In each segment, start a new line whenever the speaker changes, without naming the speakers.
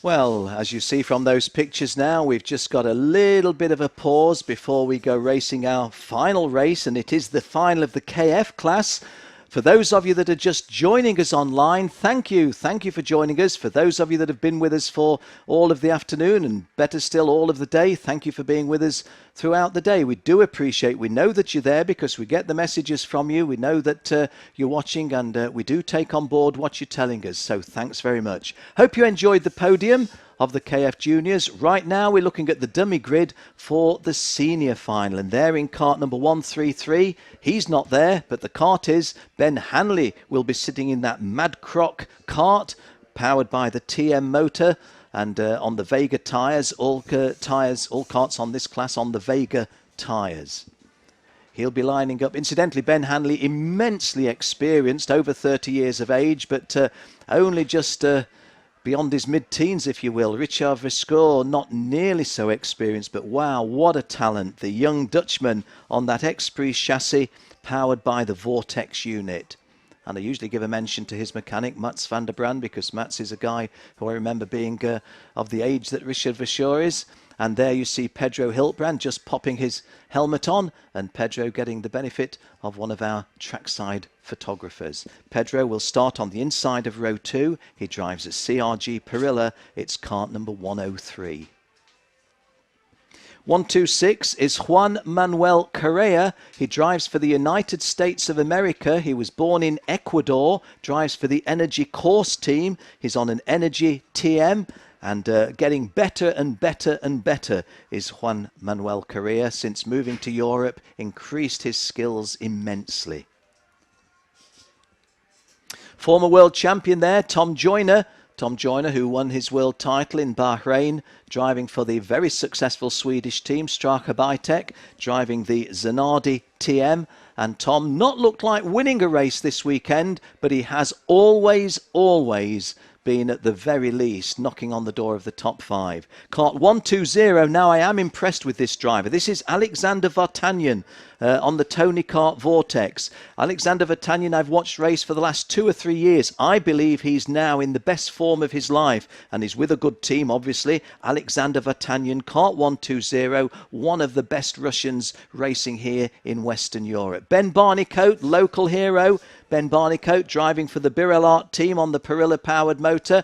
Well, as you see from those pictures now, we've just got a little bit of a pause before we go racing our final race, and it is the final of the KF class. For those of you that are just joining us online, thank you. Thank you for joining us. For those of you that have been with us for all of the afternoon and better still all of the day, thank you for being with us throughout the day. We do appreciate, we know that you're there because we get the messages from you. We know that you're watching, and we do take on board what you're telling us. So thanks very much. Hope you enjoyed the podium of the KF Juniors. Right now we're looking at the dummy grid for the senior final, and there in cart number 133, he's not there, but the cart is. Ben Hanley will be sitting in that Mad Croc cart powered by the TM motor and on the Vega tyres, all carts on this class on the Vega tyres. He'll be lining up. Incidentally, Ben Hanley, immensely experienced, over 30 years of age, but only just beyond his mid-teens, if you will. Richard Viscour, not nearly so experienced, but wow, what a talent. The young Dutchman on that X-Prix chassis, powered by the Vortex unit. And I usually give a mention to his mechanic, Mats van der Brand, because Mats is a guy who I remember being of the age that Richard Viscour is. And there you see Pedro Hiltbrand just popping his helmet on, and Pedro getting the benefit of one of our trackside photographers. Pedro will start on the inside of row 2. He drives a CRG Perilla. It's cart number 103. 126 is Juan Manuel Correa. He drives for the United States of America. He was born in Ecuador, drives for the Energy Course team. He's on an Energy TM. And getting better and better and better is Juan Manuel Correa. Since moving to Europe, increased his skills immensely. Former world champion there, Tom Joyner. Tom Joyner, who won his world title in Bahrain, driving for the very successful Swedish team, Straka Bytek, driving the Zanardi TM. And Tom not looked like winning a race this weekend, but he has always been at the very least knocking on the door of the top 5. Cart 120. Now I am impressed with this driver. This is Alexander Vartanyan on the Tony Kart Vortex. Alexander Vartanyan I've watched race for the last 2 or 3 years. I believe he's now in the best form of his life, and he's with a good team obviously. Alexander Vartanyan, Cart 120, one of the best Russians racing here in Western Europe. Ben Barnicoat, local hero. Ben Barnicoat driving for the Birellart team on the Perilla powered motor,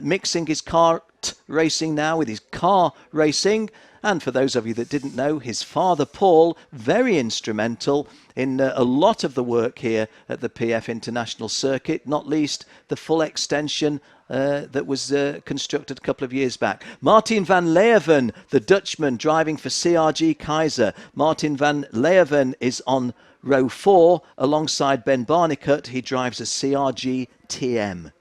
mixing his kart racing now with his car racing. And for those of you that didn't know, his father Paul, very instrumental in a lot of the work here at the PF International Circuit, not least the full extension that was constructed a couple of years back. Martin van Leeuwen, the Dutchman driving for CRG Kaiser. Martin van Leeuwen is on row 4 alongside Ben Barnicoat. He drives a CRG TM.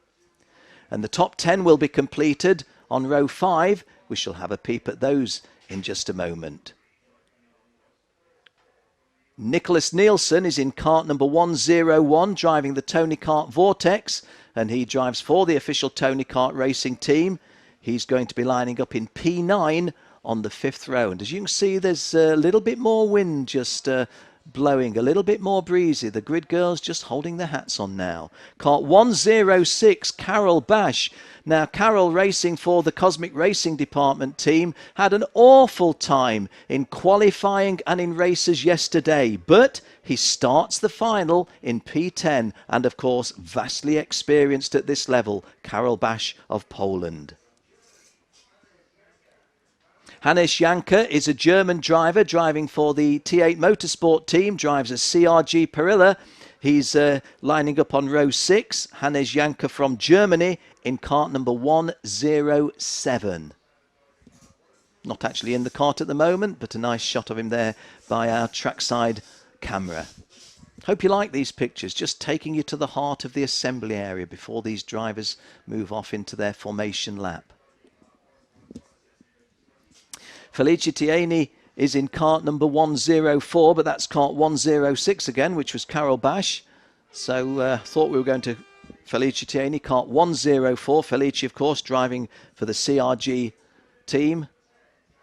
And the top 10 will be completed on row 5. We shall have a peep at those in just a moment. Nicholas Nielsen is in cart number 101, driving the Tony Kart Vortex, and he drives for the official Tony Kart racing team. He's going to be lining up in P9 on the 5th row. And as you can see, there's a little bit more wind just blowing, a little bit more breezy. The grid girls just holding their hats on now. Cart 106, Carol Bash. Now, Carol racing for the Cosmic Racing Department team had an awful time in qualifying and in races yesterday, but he starts the final in P10 and, of course, vastly experienced at this level, Karol Bash of Poland. Hannes Janker is a German driver driving for the T8 Motorsport team, drives a CRG Perilla. He's lining up on row 6. Hannes Janker from Germany in cart number 107. Not actually in the cart at the moment, but a nice shot of him there by our trackside camera. Hope you like these pictures, just taking you to the heart of the assembly area before these drivers move off into their formation lap. Felice Tieni is in cart number 104, but that's cart 106 again, which was Karol Bash. So thought we were going to Felice Tieni, cart 104. Felice, of course, driving for the CRG team.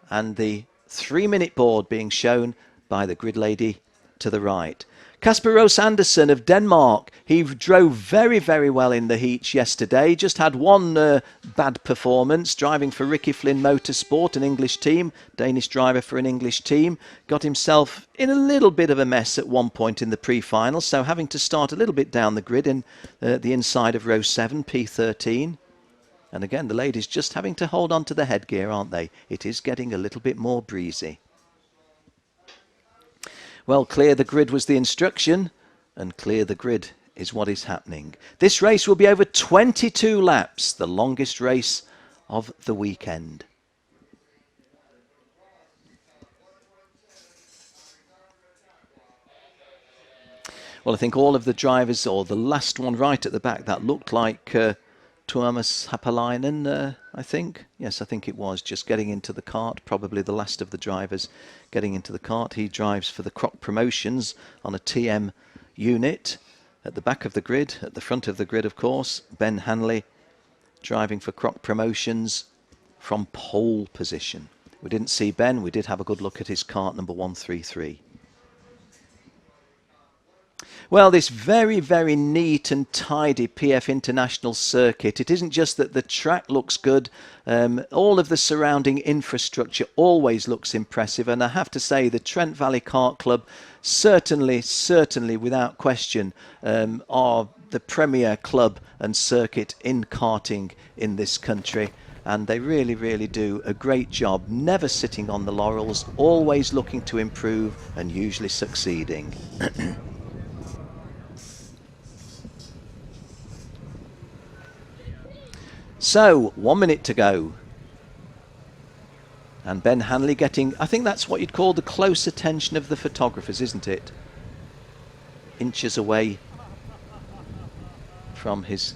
And the 3-minute board being shown by the grid lady to the right. Kasper Roos Andersen of Denmark, he drove very, very well in the heats yesterday. Just had one bad performance, driving for Ricky Flynn Motorsport, an English team, Danish driver for an English team. Got himself in a little bit of a mess at one point in the pre-final, so having to start a little bit down the grid in the inside of row 7, P13. And again, the ladies just having to hold on to the headgear, aren't they? It is getting a little bit more breezy. Well, clear the grid was the instruction, and clear the grid is what is happening. This race will be over 22 laps, the longest race of the weekend. Well, I think all of the drivers, or the last one right at the back, that looked like Tuomas Hapalainen, I think. Yes, I think it was, just getting into the kart, probably the last of the drivers getting into the kart. He drives for the Croc Promotions on a TM unit. At the back of the grid, at the front of the grid, of course, Ben Hanley driving for Croc Promotions from pole position. We didn't see Ben, we did have a good look at his kart, number 133. Well, this very, very neat and tidy PF International circuit, it isn't just that the track looks good, all of the surrounding infrastructure always looks impressive, and I have to say the Trent Valley Kart Club certainly, without question, are the premier club and circuit in karting in this country. And they really, really do a great job, never sitting on the laurels, always looking to improve and usually succeeding. So, 1 minute to go. And Ben Hanley getting, I think that's what you'd call the close attention of the photographers, isn't it? Inches away from his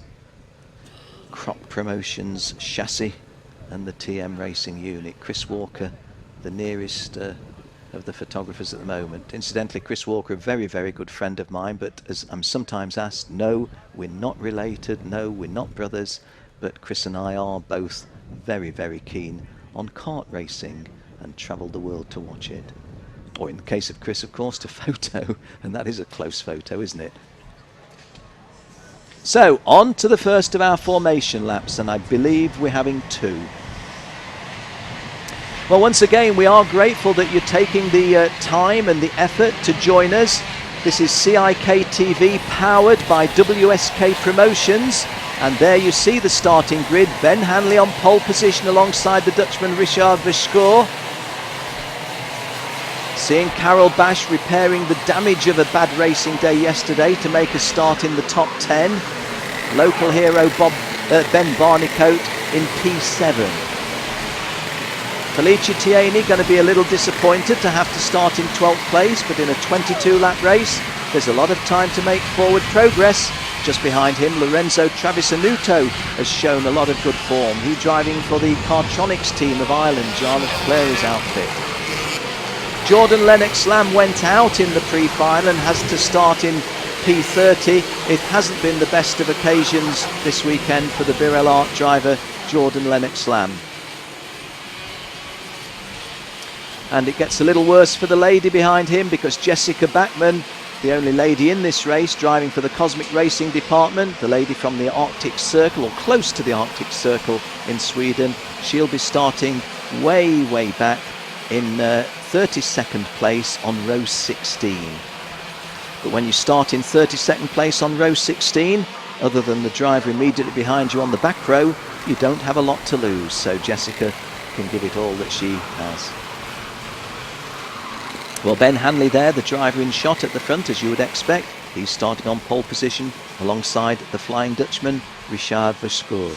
Croc Promotions chassis and the TM Racing unit. Chris Walker, the nearest of the photographers at the moment. Incidentally, Chris Walker, a very, very good friend of mine, but as I'm sometimes asked, no, we're not related, no, we're not brothers. But Chris and I are both very, very keen on kart racing and travel the world to watch it. Or in the case of Chris, of course, to photo. And that is a close photo, isn't it? So, on to the first of our formation laps. And I believe we're having 2. Well, once again, we are grateful that you're taking the time and the effort to join us. This is CIK TV, powered by WSK Promotions. And there you see the starting grid. Ben Hanley on pole position alongside the Dutchman Richard Verschoor. Seeing Carol Bash repairing the damage of a bad racing day yesterday to make a start in the top 10. Local hero Ben Barnicoat in P7. Felicia Tieni going to be a little disappointed to have to start in 12th place, but in a 22-lap race, there's a lot of time to make forward progress. Just behind him, Lorenzo Travisanuto has shown a lot of good form. He driving for the Cartronics team of Ireland, Jarlath Clary's outfit. Jordan Lennox-Lamb went out in the pre-final and has to start in P30. It hasn't been the best of occasions this weekend for the Birel Art driver, Jordan Lennox-Lamb. And it gets a little worse for the lady behind him, because Jessica Backman, the only lady in this race, driving for the Cosmic Racing Department, the lady from the Arctic Circle, or close to the Arctic Circle in Sweden, she'll be starting way, way back in 32nd place on row 16. But when you start in 32nd place on row 16, other than the driver immediately behind you on the back row, you don't have a lot to lose. So Jessica can give it all that she has. Well, Ben Hanley there, the driver in shot at the front, as you would expect. He's starting on pole position alongside the Flying Dutchman, Richard Verschoor.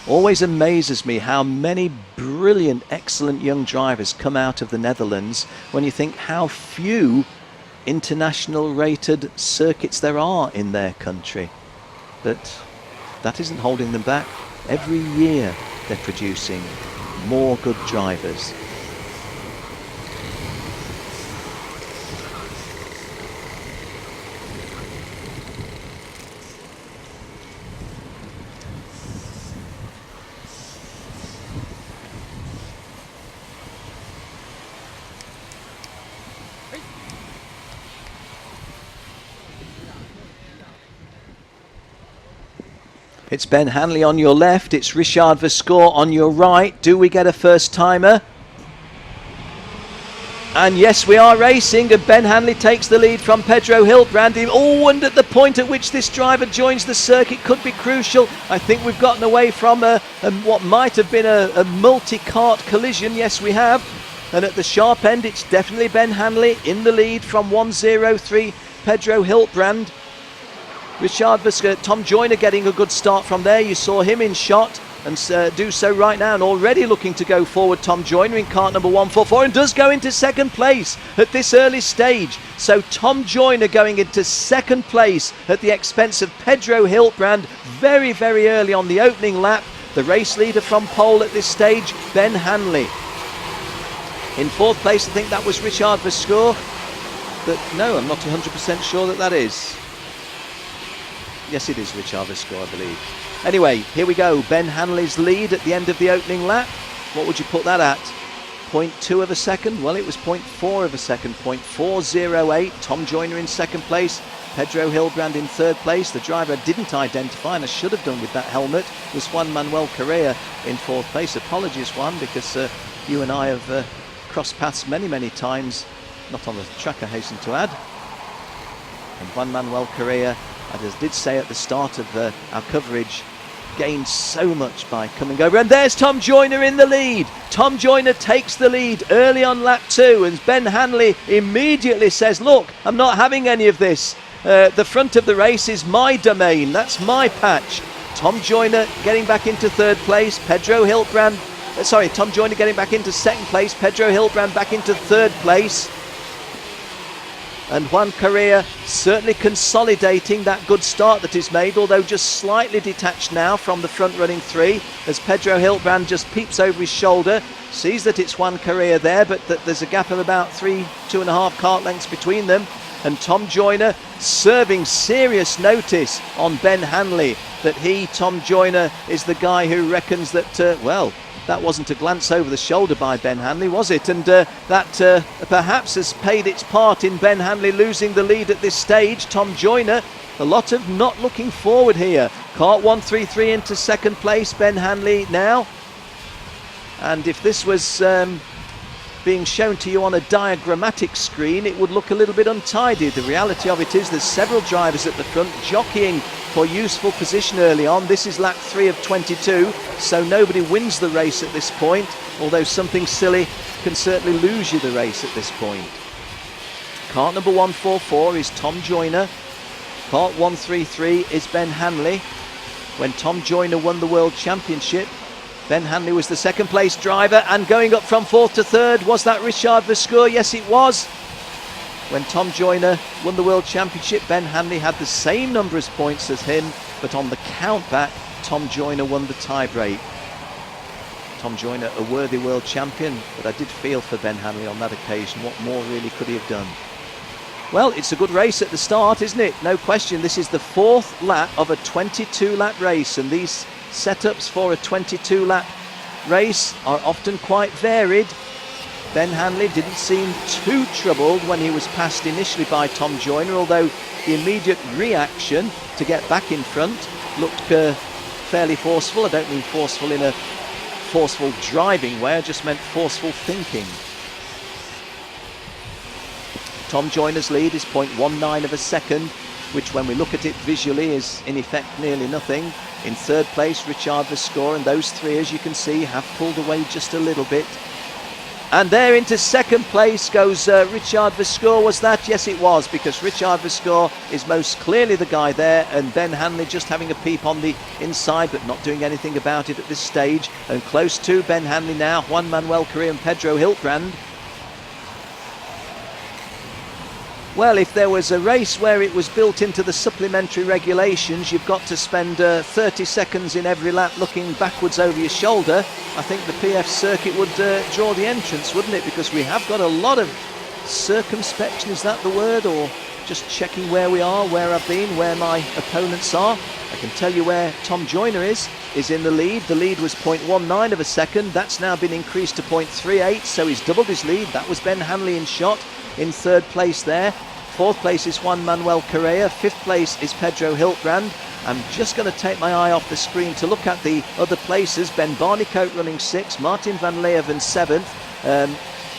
Always amazes me how many brilliant, excellent young drivers come out of the Netherlands when you think how few international rated circuits there are in their country. But that isn't holding them back. Every year they're producing more good drivers. It's Ben Hanley on your left, it's Richard Vescour on your right. Do we get a first timer? And yes, we are racing, and Ben Hanley takes the lead from Pedro Hilbrand. Oh, and at the point at which this driver joins the circuit could be crucial. I think we've gotten away from what might have been a multi-kart collision. Yes, we have. And at the sharp end, it's definitely Ben Hanley in the lead from 103 Pedro Hilbrand. Richard Vescour, Tom Joyner getting a good start from there. You saw him in shot and do so right now, and already looking to go forward. Tom Joyner in kart number 144 and does go into second place at this early stage. So Tom Joyner going into second place at the expense of Pedro Hilbrand very, very early on the opening lap. The race leader from pole at this stage, Ben Hanley. In fourth place, I think that was Richard Vescour, but no, I'm not 100% sure that is. Yes, it is Richard Vescour, I believe. Anyway, here we go. Ben Hanley's lead at the end of the opening lap. What would you put that at? 0.2 of a second? Well, it was 0.4 of a second. 0.408. Tom Joyner in second place. Pedro Hilbrand in third place. The driver I didn't identify, and I should have done with that helmet, was Juan Manuel Correa in fourth place. Apologies, Juan, because you and I have crossed paths many, many times. Not on the track, I hasten to add. And Juan Manuel Correa, as I did say at the start of our coverage, gained so much by coming over. And there's Tom Joyner in the lead. Tom Joyner takes the lead early on lap 2, and Ben Hanley immediately says, look, I'm not having any of this. The front of the race is my domain. That's my patch. Tom Joyner getting back into third place. Tom Joyner getting back into second place. Pedro Hilbrand back into third place. And Juan Correa certainly consolidating that good start that is made, although just slightly detached now from the front running three, as Pedro Hilbrand just peeps over his shoulder, sees that it's Juan Correa there, but that there's a gap of about 2.5 kart lengths between them. And Tom Joyner serving serious notice on Ben Hanley that Tom Joyner, is the guy who reckons that, well, that wasn't a glance over the shoulder by Ben Hanley, was it? And that perhaps has played its part in Ben Hanley losing the lead at this stage. Tom Joyner, a lot of not looking forward here. Kart 133 into second place, Ben Hanley now. And if this was being shown to you on a diagrammatic screen, it would look a little bit untidy. The reality of it is there's several drivers at the front jockeying for useful position early on. This is lap 3 of 22, so nobody wins the race at this point, although something silly can certainly lose you the race at this point. Kart number 144 is Tom Joyner. Kart 133 is Ben Hanley. When Tom Joyner won the World Championship, Ben Hanley was the second place driver, and going up from fourth to third, was that Richard Vescour? Yes, it was. When Tom Joyner won the World Championship, Ben Hanley had the same number of points as him, but on the count back, Tom Joyner won the tie-break. Tom Joyner, a worthy world champion, but I did feel for Ben Hanley on that occasion. What more really could he have done? Well, it's a good race at the start, isn't it? No question. This is the fourth lap of a 22-lap race, and these setups for a 22-lap race are often quite varied. Ben Hanley didn't seem too troubled when he was passed initially by Tom Joyner, although the immediate reaction to get back in front looked fairly forceful. I don't mean forceful in a forceful driving way, I just meant forceful thinking. Tom Joyner's lead is 0.19 of a second, which when we look at it visually is in effect nearly nothing. In third place, Richard Vescour, and those three, as you can see, have pulled away just a little bit. And there into second place goes Richard Vescour. Was that? Yes, it was, because Richard Vescour is most clearly the guy there, and Ben Hanley just having a peep on the inside, but not doing anything about it at this stage. And close to Ben Hanley now, Juan Manuel Correa and Pedro Hilbrand. Well, if there was a race where it was built into the supplementary regulations, you've got to spend 30 seconds in every lap looking backwards over your shoulder, I think the PF circuit would draw the entrance, wouldn't it? Because we have got a lot of circumspection, is that the word? Or just checking where we are, where I've been, where my opponents are. I can tell you where Tom Joyner is in the lead. The lead was 0.19 of a second. That's now been increased to 0.38, so he's doubled his lead. That was Ben Hanley in shot in third place there. Fourth place is Juan Manuel Correa. Fifth place is Pedro Hilbrand. I'm just going to take my eye off the screen to look at the other places. Ben Barnicoat running 6th, Martin van Leeuwen 7th,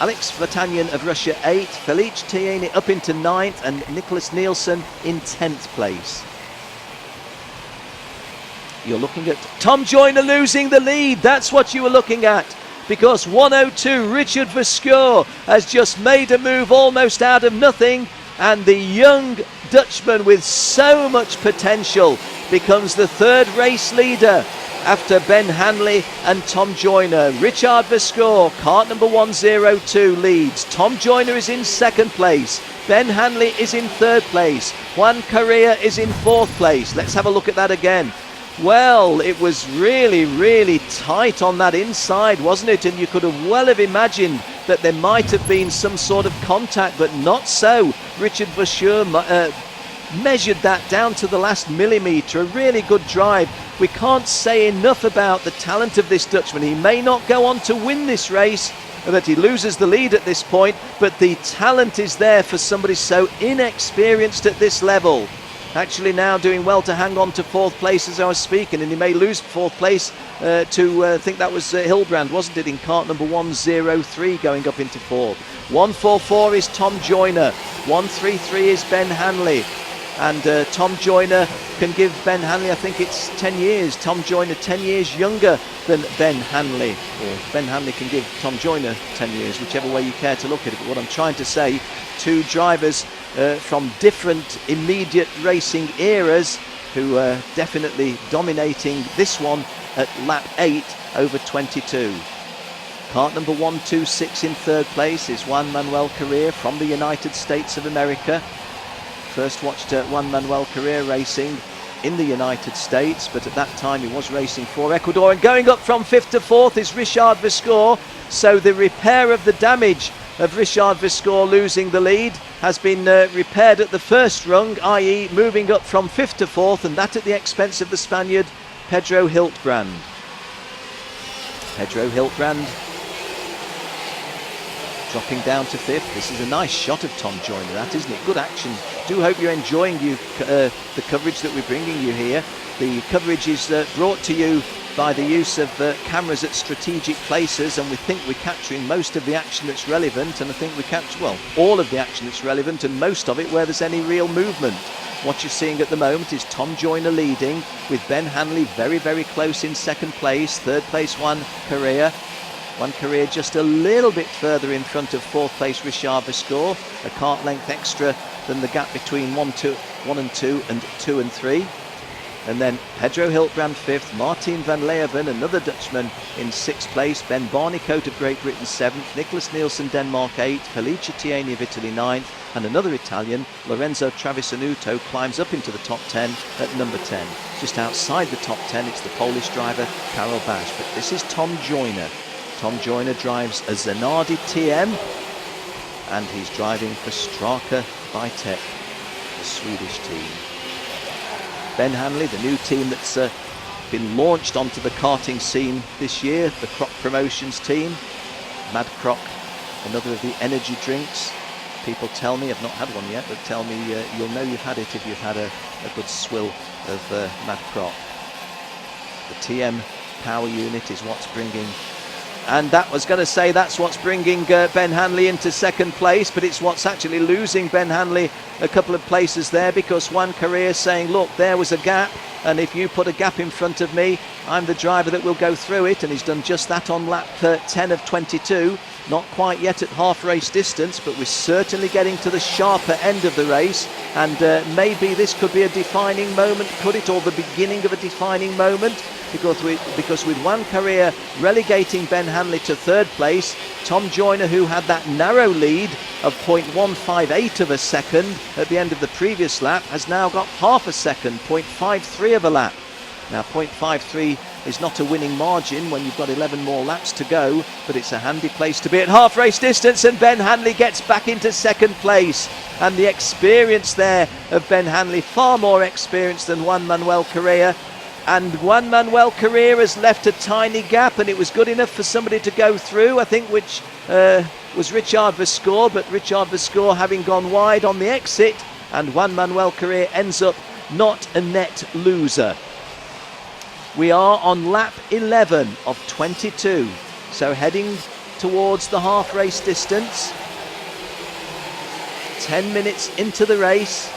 Alex Vatanyan of Russia 8th, Felice Tieni up into 9th, and Nicholas Nielsen in 10th place. You're looking at Tom Joyner losing the lead. That's what you were looking at, because 102 Richard Verschoor has just made a move almost out of nothing, and the young Dutchman with so much potential becomes the 3rd race leader after Ben Hanley and Tom Joyner. Richard Verschoor, kart number 102, leads. Tom Joyner is in 2nd place. Ben Hanley is in 3rd place. Juan Correa is in 4th place. Let's have a look at that again. Well, it was really, really tight on that inside, wasn't it? And you could have well have imagined that there might have been some sort of contact, but not so. Richard Verschoor measured that down to the last millimetre. A really good drive. We can't say enough about the talent of this Dutchman. He may not go on to win this race, that he loses the lead at this point, but the talent is there for somebody so inexperienced at this level. Actually now doing well to hang on to 4th place as I was speaking, and he may lose 4th place to I think that was Hilbrand, wasn't it, in kart number 103 going up into 4th. 144 is Tom Joyner, 133 is Ben Hanley, and Tom Joyner can give Ben Hanley, I think it's 10 years, Tom Joyner 10 years younger than Ben Hanley, or Ben Hanley can give Tom Joyner 10 years, whichever way you care to look at it. But what I'm trying to say, two drivers from different immediate racing eras who are definitely dominating this one at lap 8 over 22. Kart number 126 in 3rd place is Juan Manuel Correa from the United States of America. First watched Juan Manuel Correa racing in the United States, but at that time he was racing for Ecuador. And going up from 5th to 4th is Richard Verschoor. So the repair of the damage of Richard Verschoor losing the lead has been repaired at the first rung, i.e. moving up from 5th to 4th, and that at the expense of the Spaniard Pedro Hiltbrand. Pedro Hiltbrand dropping down to 5th. This is a nice shot of Tom Joyner, that, isn't it? Good action. Do hope you're enjoying the coverage that we're bringing you here. The coverage is brought to you by the use of cameras at strategic places, and we think we're capturing most of the action that's relevant, and I think we capture, well, all of the action that's relevant, and most of it where there's any real movement. What you're seeing at the moment is Tom Joyner leading, with Ben Hanley very, very close in 2nd place. 3rd place Juan Correa. Juan Correa just a little bit further in front of 4th place Richard Verschoor, a kart length extra than the gap between 1 and 2 and 2 and 3. And then Pedro Hiltbrand 5th, Martin van Leeuwen, another Dutchman, in 6th place, Ben Barnicoat of Great Britain 7th, Nicholas Nielsen Denmark 8th, Felice Tieni of Italy 9th, and another Italian, Lorenzo Travisanuto, climbs up into the top 10 at number 10. Just outside the top 10 it's the Polish driver Karol Bash, but this is Tom Joyner. Tom Joyner drives a Zanardi TM, and he's driving for Straka Bytec, the Swedish team. Ben Hanley, the new team that's been launched onto the karting scene this year, the Croc Promotions team. Mad Croc, another of the energy drinks. People tell me, I've not had one yet, but tell me you'll know you've had it if you've had a good swill of Mad Croc. The TM power unit is what's bringing, and that was going to say that's what's bringing Ben Hanley into 2nd place, but it's what's actually losing Ben Hanley a couple of places there, because Juan Correa is saying, look, there was a gap, and if you put a gap in front of me, I'm the driver that will go through it, and he's done just that on lap 10 of 22. Not quite yet at half race distance, but we're certainly getting to the sharper end of the race, and maybe this could be a defining moment, could it, or the beginning of a defining moment, because with Juan Correa relegating Ben Hanley to 3rd place, Tom Joyner, who had that narrow lead of 0.158 of a second at the end of the previous lap, has now got half a second, 0.53 of a lap. Now 0.53 is not a winning margin when you've got 11 more laps to go, but it's a handy place to be at half race distance, and Ben Hanley gets back into 2nd place. And the experience there of Ben Hanley, far more experienced than Juan Manuel Correa. And Juan Manuel Correa has left a tiny gap, and it was good enough for somebody to go through, I think, which was Richard Verschoor, but Richard Verschoor having gone wide on the exit, and Juan Manuel Correa ends up not a net loser. We are on lap 11 of 22, so heading towards the half race distance. 10 minutes into the race,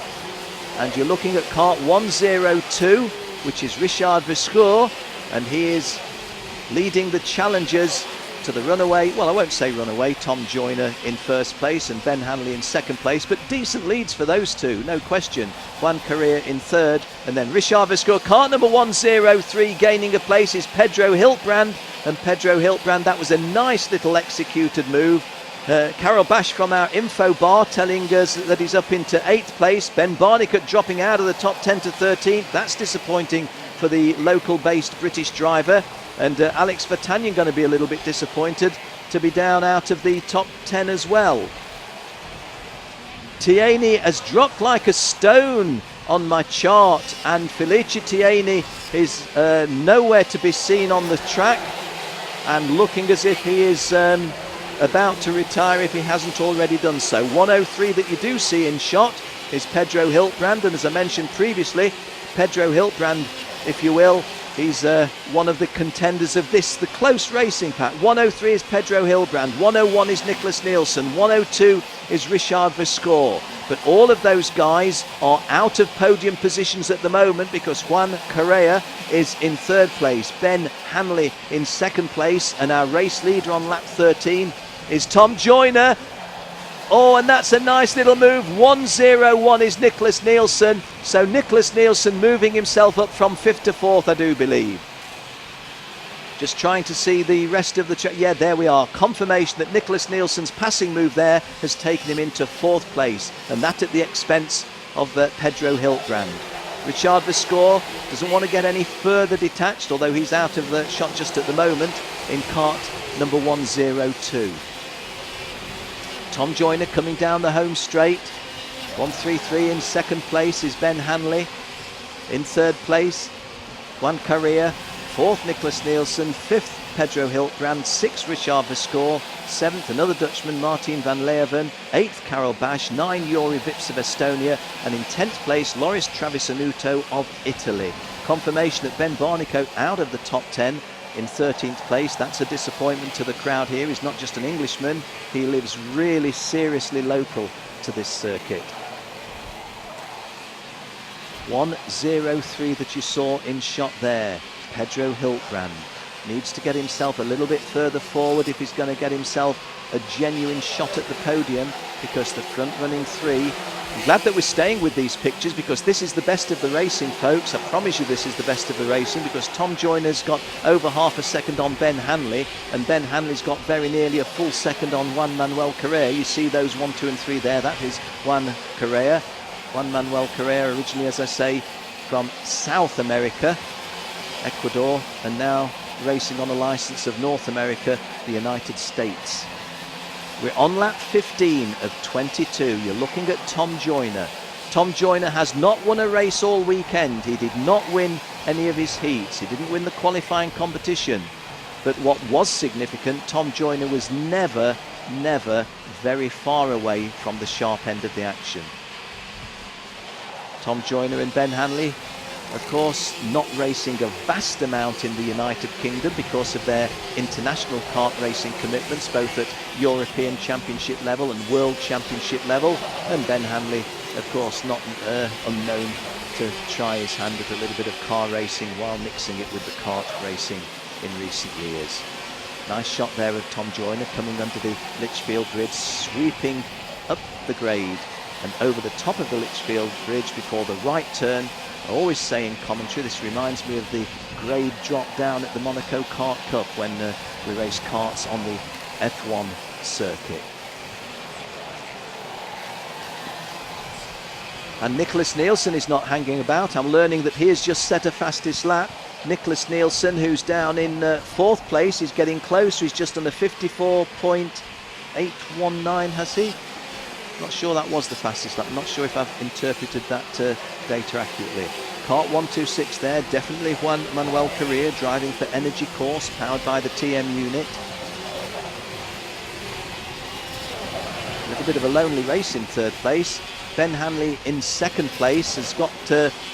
and you're looking at kart 102, which is Richard Viscour, and he is leading the challengers to the runaway, well, I won't say runaway, Tom Joyner in first place and Ben Hanley in second place, but decent leads for those two, no question. Juan Correa in third, and then Richard Viscour. Kart number 103 gaining a place is Pedro Hiltbrand, and Pedro Hiltbrand, that was a nice little executed move. Carol Bash from our info bar telling us that he's up into 8th place. Ben Barnicott dropping out of the top 10 to 13th. That's disappointing for the local-based British driver. And Alex Vartanyan going to be a little bit disappointed to be down out of the top 10 as well. Tieni has dropped like a stone on my chart, and Felice Tieni is nowhere to be seen on the track and looking as if he is about to retire if he hasn't already done so. 103 that you do see in shot is Pedro Hiltbrand, and as I mentioned previously, Pedro Hiltbrand, if you will, he's one of the contenders of this, the close racing pack. 103 is Pedro Hiltbrand, 101 is Nicholas Nielsen, 102 is Richard Viscour. But all of those guys are out of podium positions at the moment because Juan Correa is in third place, Ben Hanley in second place, and our race leader on lap 13 is Tom Joyner. Oh, and that's a nice little move. 101 is Nicholas Nielsen. So Nicholas Nielsen moving himself up from 5th to 4th, I do believe. Just trying to see the rest of the track. Yeah, there we are. Confirmation that Nicholas Nielsen's passing move there has taken him into 4th place, and that at the expense of Pedro Hiltbrand. Richard Viscour doesn't want to get any further detached, although he's out of the shot just at the moment in kart number 102. Tom Joyner coming down the home straight. 133 in second place is Ben Hanley. In third place, Juan Correa. 4th, Nicholas Nielsen. 5th, Pedro Hiltbrand. 6th, Richard Viscour. 7th, another Dutchman, Martin van Leeuwen. 8th, Karel Bash. 9, Jori Vips of Estonia. And in 10th place, Loris Travisanuto of Italy. Confirmation that Ben Barnicott out of the top 10 in 13th place. That's a disappointment to the crowd here. He's not just an Englishman, he lives really seriously local to this circuit. 103 that you saw in shot there. Pedro Hiltbrand needs to get himself a little bit further forward if he's going to get himself a genuine shot at the podium, because the front running three, I'm glad that we're staying with these pictures because this is the best of the racing, folks. I promise you this is the best of the racing, because Tom Joyner's got over half a second on Ben Hanley, and Ben Hanley's got very nearly a full second on Juan Manuel Correa. You see those 1, 2 and 3 there. That is Juan Correa. Juan Manuel Correa, originally, as I say, from South America, Ecuador, and now racing on a license of North America, the United States. We're on lap 15 of 22. You're looking at Tom Joyner. Tom Joyner has not won a race all weekend. He did not win any of his heats. He didn't win the qualifying competition. But what was significant, Tom Joyner was never very far away from the sharp end of the action. Tom Joyner and Ben Hanley, of course, not racing a vast amount in the United Kingdom because of their international kart racing commitments, both at European Championship level and World Championship level. And Ben Hanley, of course, not unknown to try his hand at a little bit of car racing while mixing it with the kart racing in recent years. Nice shot there of Tom Joyner coming under the Litchfield Bridge, sweeping up the grade and over the top of the Litchfield Bridge before the right turn. I always say in commentary, this reminds me of the grade drop down at the Monaco Kart Cup when we raced karts on the F1 circuit. And Nicholas Nielsen is not hanging about. I'm learning that he has just set a fastest lap. Nicholas Nielsen, who's down in 4th place, is getting closer. He's just under 54.819, has he? Not sure that was the fastest lap. I'm not sure if I've interpreted that data accurately. Kart 126 there, definitely Juan Manuel Correa driving for Energy Course, powered by the TM unit. A little bit of a lonely race in 3rd place. Ben Hanley in second place has got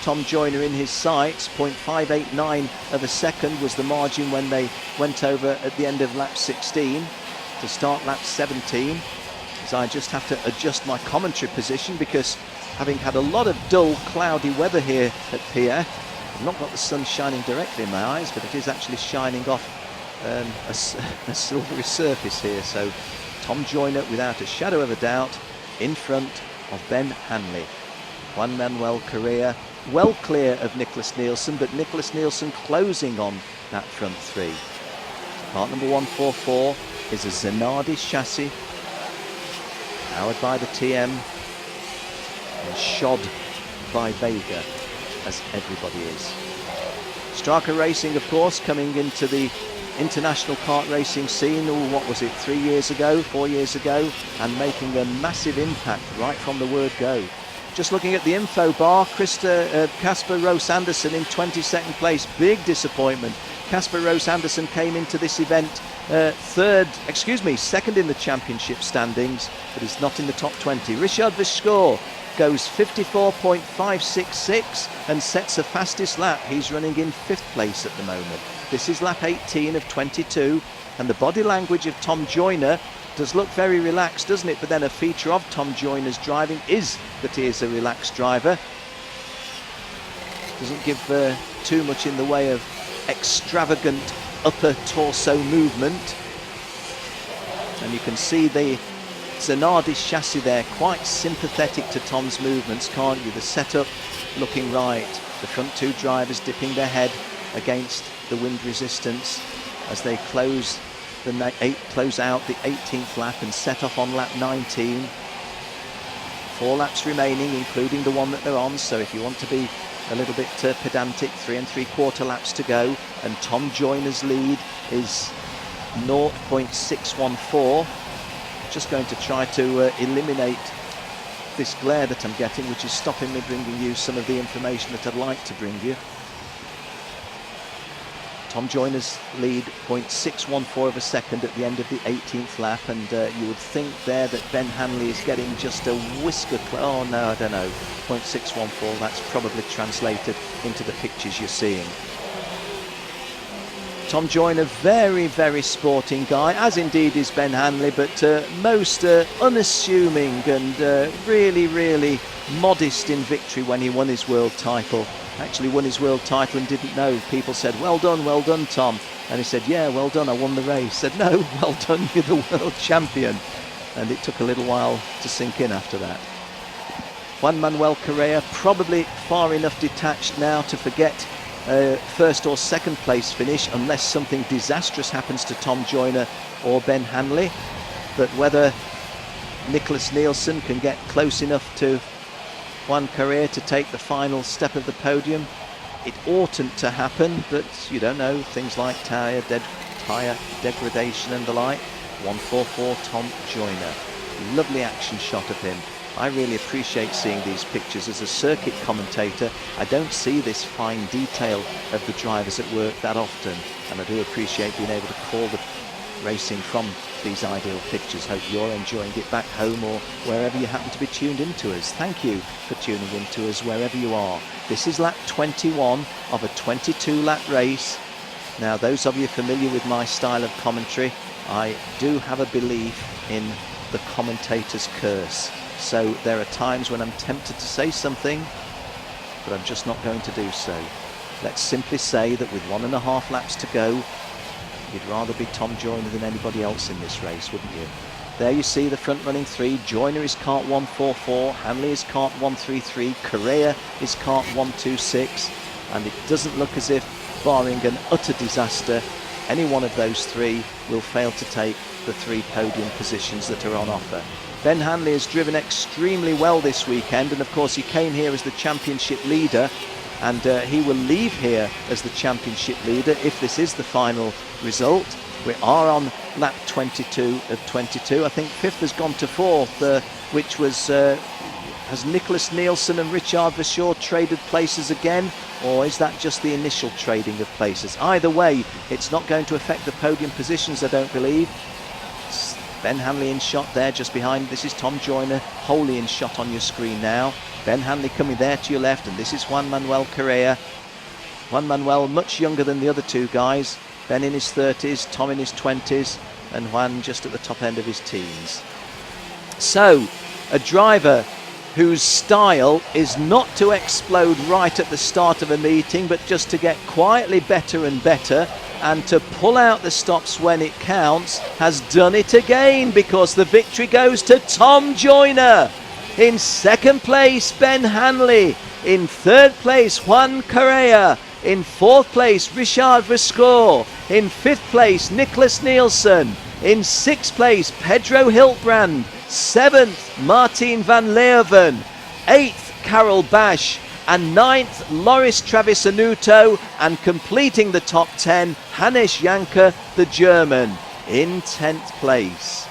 Tom Joyner in his sights. 0.589 of a second was the margin when they went over at the end of lap 16 to start lap 17. As I just have to adjust my commentary position because having had a lot of dull, cloudy weather here at PF, I've not got the sun shining directly in my eyes, but it is actually shining off a silvery surface here. So Tom Joyner, without a shadow of a doubt, in front of Ben Hanley. Juan Manuel Correa well clear of Nicholas Nielsen, but Nicholas Nielsen closing on that front three. Part number 144 is a Zanardi chassis, powered by the TM and shod by Vega, as everybody is. Straka Racing, of course, coming into the international kart racing scene, what was it, 3 years ago, 4 years ago, and making a massive impact right from the word go. Just looking at the info bar, Casper Rose Anderson in 22nd place, big disappointment. Casper Rose Anderson came into this event second in the championship standings, but is not in the top 20. Richard Viscour goes 54.566 and sets the fastest lap. He's running in 5th place at the moment. This is lap 18 of 22, and the body language of Tom Joyner does look very relaxed, doesn't it? But then a feature of Tom Joyner's driving is that he is a relaxed driver. Doesn't give too much in the way of extravagant upper torso movement. And you can see the Zanardi chassis there, quite sympathetic to Tom's movements, can't you? The setup looking right, the front two drivers dipping their head against the wind resistance as they close out the 18th lap and set off on lap 19. 4 laps remaining, including the one that they're on, so if you want to be a little bit pedantic, 3 3/4 laps to go, and Tom Joyner's lead is 0.614. Just going to try to eliminate this glare that I'm getting, which is stopping me bringing you some of the information that I'd like to bring you. Tom Joyner's lead 0.614 of a second at the end of the 18th lap, and you would think there that Ben Hanley is getting just a whisker. Oh no, I don't know. 0.614. That's probably translated into the pictures you're seeing. Tom Joyner, very, very sporting guy, as indeed is Ben Hanley, but most unassuming and really, really modest in victory when he won his world title. Actually won his world title and didn't know. People said, well done, Tom. And he said, yeah, well done, I won the race. Said, no, well done, you're the world champion. And it took a little while to sink in after that. Juan Manuel Correa, probably far enough detached now to forget first or second place finish, unless something disastrous happens to Tom Joyner or Ben Hanley. But whether Nicholas Nielsen can get close enough to Juan Correa to take the final step of the podium, it oughtn't to happen, but you don't know, things like tyre degradation and the like. 144 Tom Joyner, lovely action shot of him. I really appreciate seeing these pictures. As a circuit commentator, I don't see this fine detail of the drivers at work that often, and I do appreciate being able to call the racing from these ideal pictures. Hope you're enjoying it back home or wherever you happen to be tuned into us. Thank you for tuning into us wherever you are. This is lap 21 of a 22-lap race. Now, those of you familiar with my style of commentary, I do have a belief in the commentator's curse. So there are times when I'm tempted to say something, but I'm just not going to do so. Let's simply say that with 1.5 laps to go, you'd rather be Tom Joyner than anybody else in this race, wouldn't you? There you see the front running three. Joyner is kart 144, Hanley is kart 133, Correa is kart 126, and it doesn't look as if, barring an utter disaster, any one of those three will fail to take the 3 podium positions that are on offer. Ben Hanley has driven extremely well this weekend, and of course he came here as the championship leader, and he will leave here as the championship leader if this is the final result. We are on lap 22 of 22. I think 5th has gone to 4th, which was has Nicholas Nielsen and Richard Viscour traded places again, or is that just the initial trading of places? Either way, it's not going to affect the podium positions, I don't believe. Ben Hanley in shot there just behind. This is Tom Joyner, wholly in shot on your screen now. Ben Hanley coming there to your left, and this is Juan Manuel Correa. Juan Manuel much younger than the other two guys. Ben in his 30s, Tom in his 20s, and Juan just at the top end of his teens. So, a driver whose style is not to explode right at the start of a meeting, but just to get quietly better and better, and to pull out the stops when it counts, has done it again, because the victory goes to Tom Joyner. In second place, Ben Hanley. In third place, Juan Correa. In fourth place, Richard Vescour. In fifth place, Nicholas Nielsen. In sixth place, Pedro Hiltbrand. Seventh, Martin van Leeuwen. Eighth, Carol Basch. And ninth, Loris Travisanuto, and completing the top 10, Hannes Janke, the German, in 10th place.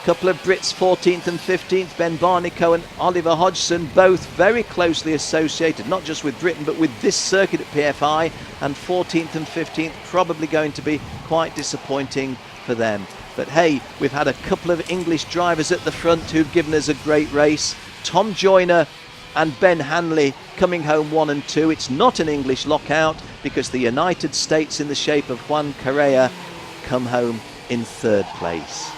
Couple of Brits, 14th and 15th, Ben Barnico and Oliver Hodgson, both very closely associated, not just with Britain, but with this circuit at PFI, and 14th and 15th probably going to be quite disappointing for them. But hey, we've had a couple of English drivers at the front who've given us a great race. Tom Joyner and Ben Hanley coming home 1 and 2. It's not an English lockout because the United States in the shape of Juan Correa come home in third place.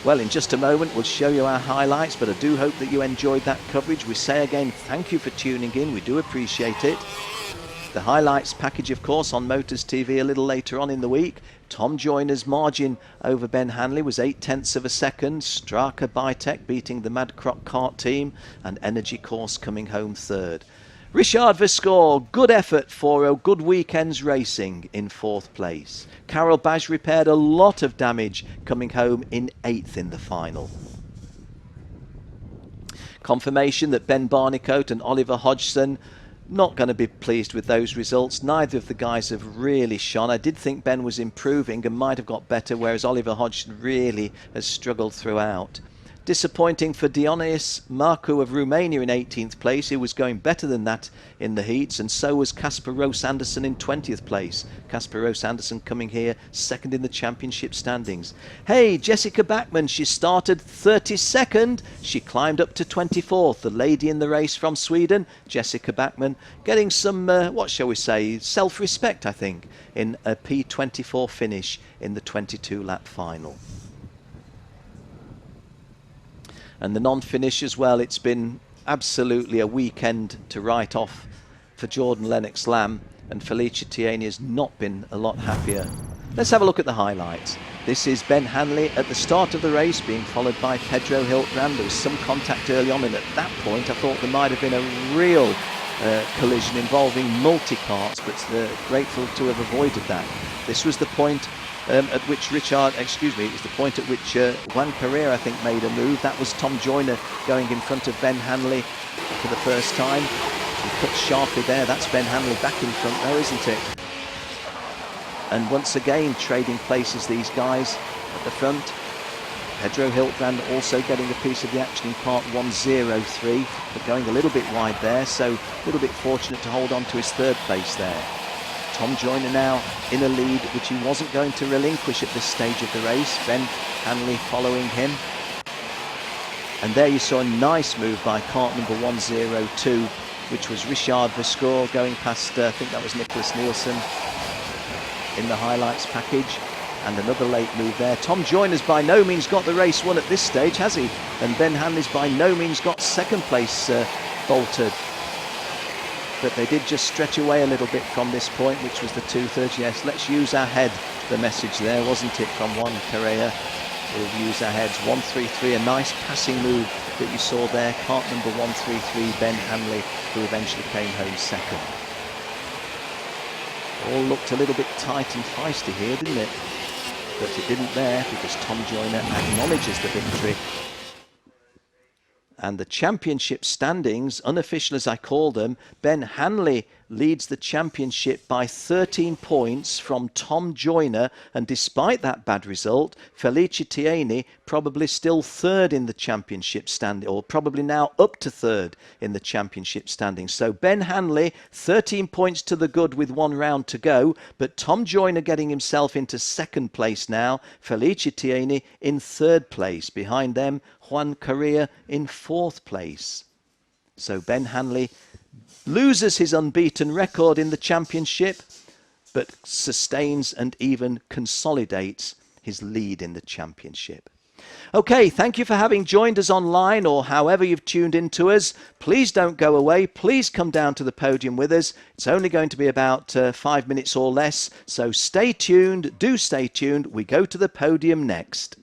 Well, in just a moment we'll show you our highlights, but I do hope that you enjoyed that coverage. We say again, thank you for tuning in. We do appreciate it. The highlights package, of course, on Motors TV a little later on in the week. Tom Joyner's margin over Ben Hanley was 0.8 of a second. Straka Bytec beating the Mad Croc Kart team, and Energy Course coming home third. Richard Vescour, good effort for a good weekend's racing, in fourth place. Carol Basch repaired a lot of damage, coming home in 8th in the final. Confirmation that Ben Barnicoat and Oliver Hodgson not going to be pleased with those results. Neither of the guys have really shone. I did think Ben was improving and might have got better, whereas Oliver Hodgson really has struggled throughout. Disappointing for Dionis Marcu of Romania in 18th place. He was going better than that in the heats, and so was Casper Rose Anderson in 20th place. Casper Rose Anderson coming here second in the championship standings. Hey, Jessica Backman, she started 32nd. She climbed up to 24th. The lady in the race from Sweden, Jessica Backman, getting some, what shall we say, self-respect, I think, in a P24 finish in the 22-lap final. And the non-finish as well, it's been absolutely a weekend to write off for Jordan Lennox-Lamb, and Felicia Tierney has not been a lot happier. Let's have a look at the highlights. This is Ben Hanley at the start of the race, being followed by Pedro Hiltbrand. There was some contact early on, and at that point I thought there might have been a real collision involving multi-carts, but grateful to have avoided that. This was the point at which it was the point at which Juan Correa, I think, made a move. That was Tom Joyner going in front of Ben Hanley for the first time. He cut sharply there. That's Ben Hanley back in front now, isn't it? And once again, trading places, these guys at the front. Pedro Hiltbrand also getting a piece of the action in part 103, but going a little bit wide there, so a little bit fortunate to hold on to his third place there. Tom Joyner now in a lead, which he wasn't going to relinquish at this stage of the race. Ben Hanley following him. And there you saw a nice move by kart number 102, which was Richard Vescour going past, I think that was Nicholas Nielsen in the highlights package. And another late move there. Tom Joyner's by no means got the race won at this stage, has he? And Ben Hanley's by no means got second place bolted. But they did just stretch away a little bit from this point, which was the 2/3. Yes, let's use our head, the message there, wasn't it, from Juan Correa? We'll use our heads. 133, a nice passing move that you saw there. Kart number 133, Ben Hanley, who eventually came home second. All looked a little bit tight and feisty here, didn't it? But it didn't there, because Tom Joyner acknowledges the victory. And the championship standings, unofficial as I call them, Ben Hanley leads the championship by 13 points from Tom Joyner, and despite that bad result, Felice Tieni probably still third in the championship standing, or probably now up to third in the championship standing. So Ben Hanley 13 points to the good with 1 round to go, but Tom Joyner getting himself into second place now, Felice Tieni in third place. Behind them, Juan Correa in fourth place. So Ben Hanley loses his unbeaten record in the championship, but sustains and even consolidates his lead in the championship. Okay, thank you for having joined us online or however you've tuned in to us. Please don't go away. Please come down to the podium with us. It's only going to be about 5 minutes or less. So stay tuned. Do stay tuned. We go to the podium next.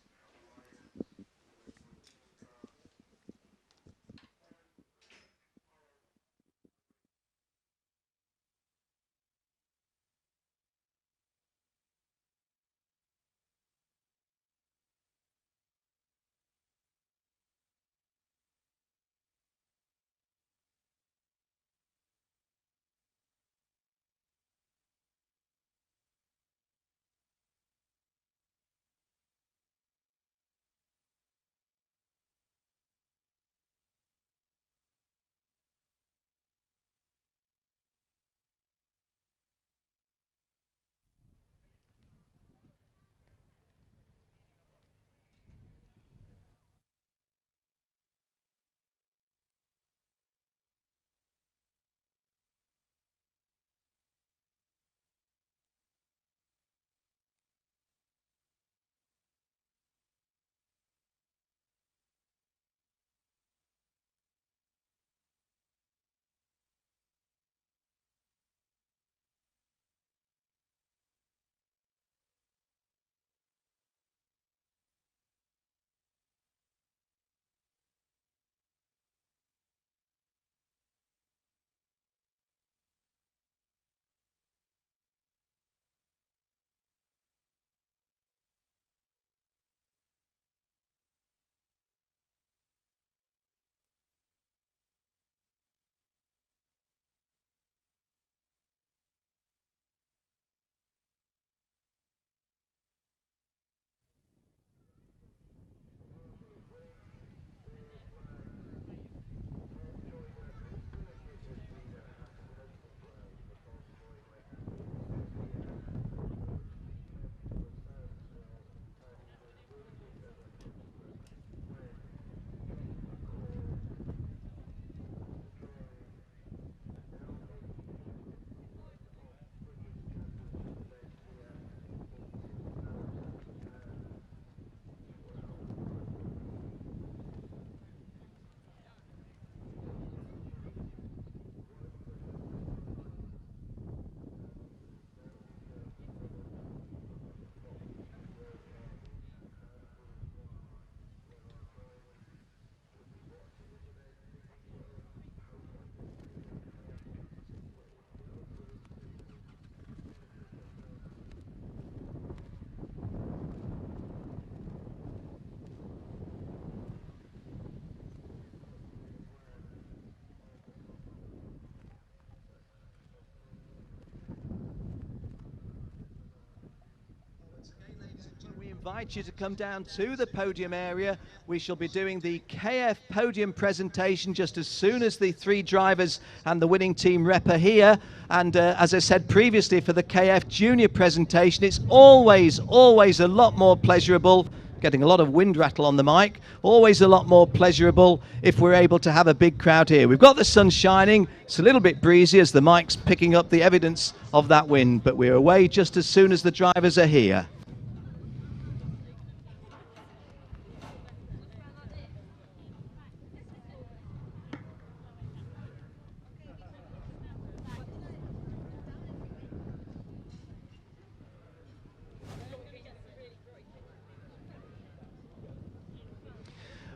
Invite you to come down to the podium area. We shall be doing the KF podium presentation just as soon as the 3 drivers and the winning team rep are here. And as I said previously, for the KF junior presentation, it's always a lot more pleasurable. Getting a lot of wind rattle on the mic. Always a lot more pleasurable if we're able to have a big crowd here. We've got the sun shining. It's a little bit breezy as the mic's picking up the evidence of that wind, but we're away just as soon as the drivers are here.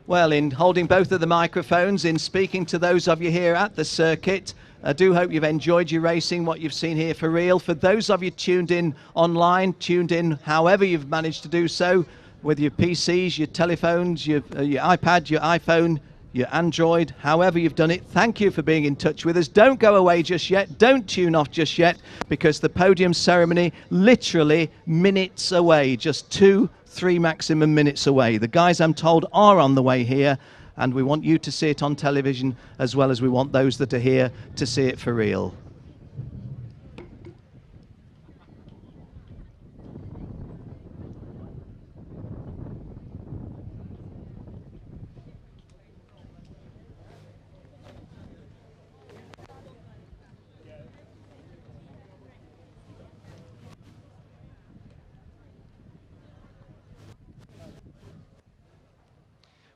Well, in holding both of the microphones, in speaking to those of you here at the circuit, I do hope you've enjoyed your racing, what you've seen here for real. For those of you tuned in online, tuned in however you've managed to do so, with your PCs, your telephones, your iPad, your iPhone, your Android, however you've done it. Thank you for being in touch with us. Don't go away just yet. Don't tune off just yet, because the podium ceremony literally minutes away, just 2-3 maximum minutes away. The guys, I'm told, are on the way here, and we want you to see it on television as well as we want those that are here to see it for real.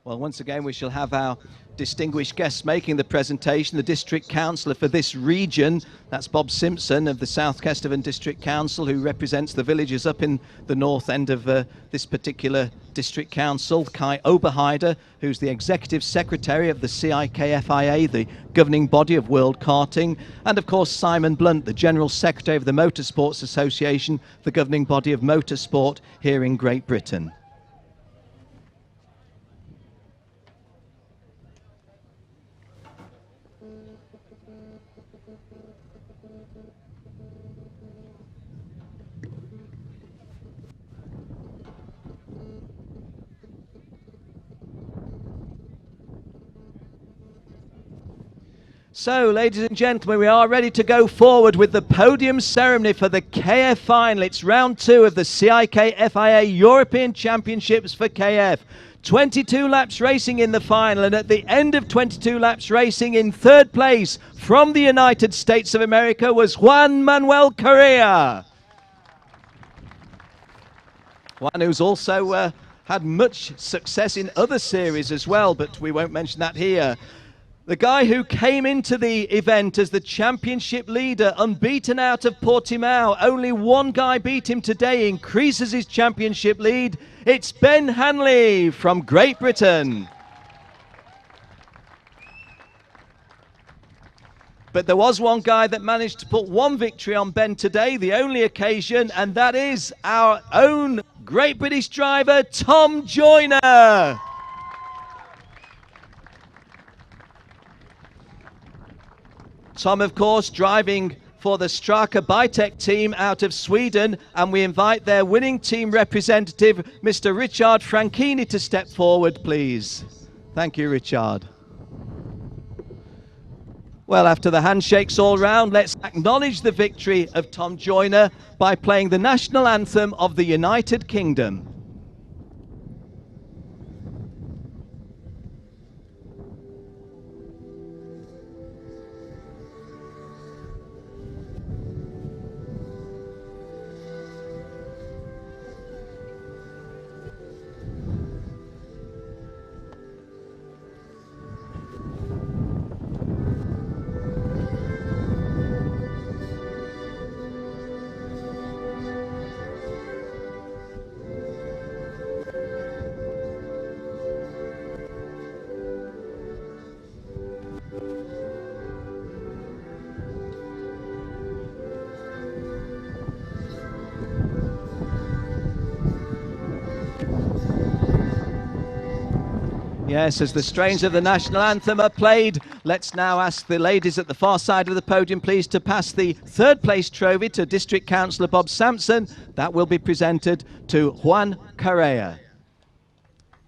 Well, once again, we shall have our distinguished guests making the presentation. The District Councillor for this region, that's Bob Simpson of the South Kesteven District Council, who represents the villages up in the north end of this particular District Council. Kai Oberheider, who's the Executive Secretary of the CIK FIA, the governing body of world karting. And of course, Simon Blunt, the General Secretary of the Motorsports Association, the governing body of motorsport here in Great Britain. So, ladies and gentlemen, we are ready to go forward with the podium ceremony for the KF final. It's round 2 of the CIK FIA European Championships for KF. 22 laps racing in the final, and at the end of 22 laps racing, in third place from the United States of America was Juan Manuel Correa. Juan, who's also had much success in other series as well, but we won't mention that here. The guy who came into the event as the championship leader, unbeaten out of Portimao. Only one guy beat him today, increases his championship lead. It's Ben Hanley from Great Britain. But there was one guy that managed to put one victory on Ben today, the only occasion, and that is our own Great British driver, Tom Joyner. Tom, of course, driving for the Straka Bytec team out of Sweden, and we invite their winning team representative, Mr. Richard Franchini, to step forward, please. Thank you, Richard. Well, after the handshakes all round, let's acknowledge the victory of Tom Joyner by playing the national anthem of the United Kingdom. Yes, as the strains of the national anthem are played, let's now ask the ladies at the far side of the podium, please, to pass the third place trophy to District Councillor Bob Sampson. That will be presented to Juan Correa.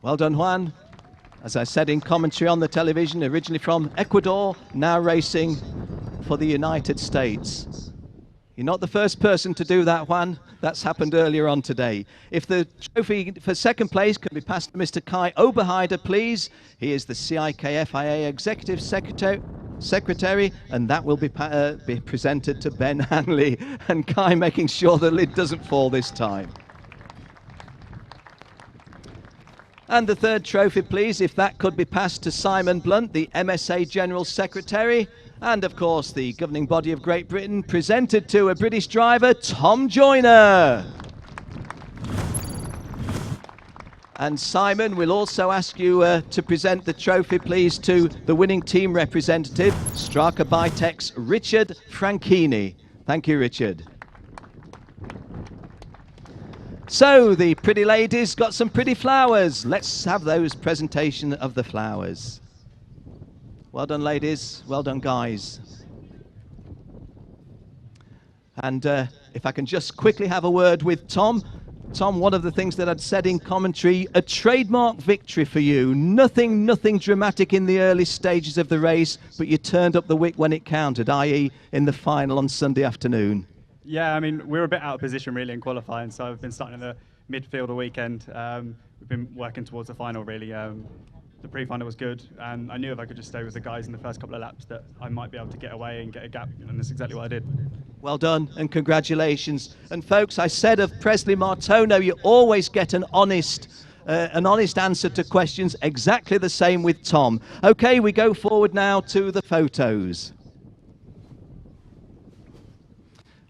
Well done, Juan. As I said in commentary on the television, originally from Ecuador, now racing for the United States. You're not the first person to do that, Juan. That's happened earlier on today. If the trophy for second place can be passed to Mr. Kai Oberheider, please. He is the CIK FIA Executive Secretary, and that will be presented to Ben Hanley. And Kai making sure the lid doesn't fall this time. And the third trophy, please, if that could be passed to Simon Blunt, the MSA General Secretary. And, of course, the governing body of Great Britain, presented to a British driver, Tom Joyner. And Simon, we'll also ask you to present the trophy, please, to the winning team representative, Straka Bytec's Richard Franchini. Thank you, Richard. So, the pretty ladies got some pretty flowers. Let's have those presentation of the flowers. Well done, ladies. Well done, guys. And if I can just quickly have a word with Tom. Tom, one of the things that I'd said in commentary, a trademark victory for you. Nothing dramatic in the early stages of the race, but you turned up the wick when it counted, i.e. in the final on Sunday afternoon.
Yeah, I mean, we were a bit out of position really in qualifying, so I've been starting in the midfield all weekend. We've been working towards the final really. The pre-final was good, and I knew if I could just stay with the guys in the first couple of laps that I might be able to get away and get a gap, and that's exactly what I did.
Well done and congratulations. And folks, I said of Presley Martono, you always get an honest answer to questions. Exactly the same with Tom. Okay, we go forward now to the photos.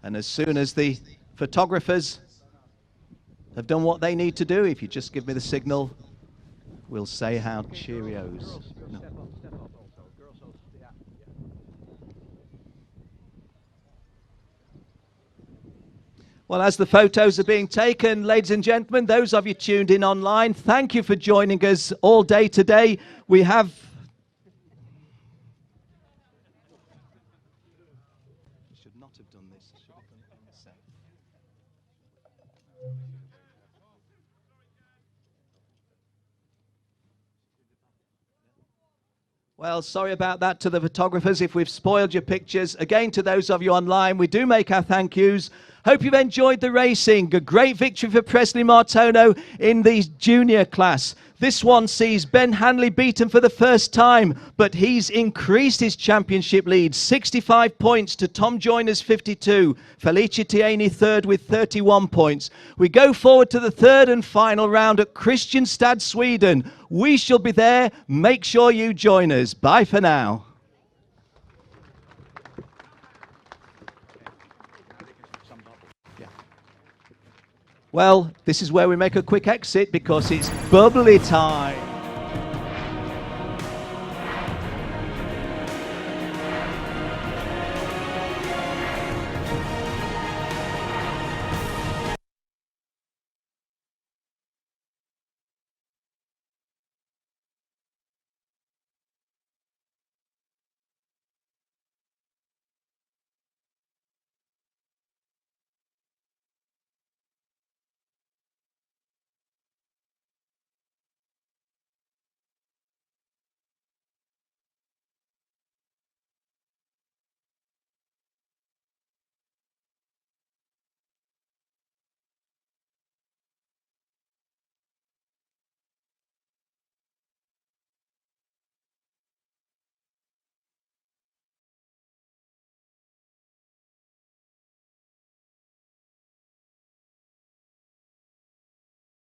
And as soon as the photographers have done what they need to do, if you just give me the signal, we'll say how cheerios. No. Well, as the photos are being taken, ladies and gentlemen, those of you tuned in online, thank you for joining us all day today. We have... should not have done this. Should have done it on the set. Well, sorry about that to the photographers if we've spoiled your pictures. Again, to those of you online, we do make our thank yous. Hope you've enjoyed the racing. A great victory for Presley Martono in the junior class. This one sees Ben Hanley beaten for the first time, but he's increased his championship lead. 65 points to Tom Joyner's 52. Felicia Tierney third with 31 points. We go forward to the third and final round at Kristianstad, Sweden. We shall be there. Make sure you join us. Bye for now. Well, this is where we make a quick exit because it's bubbly time.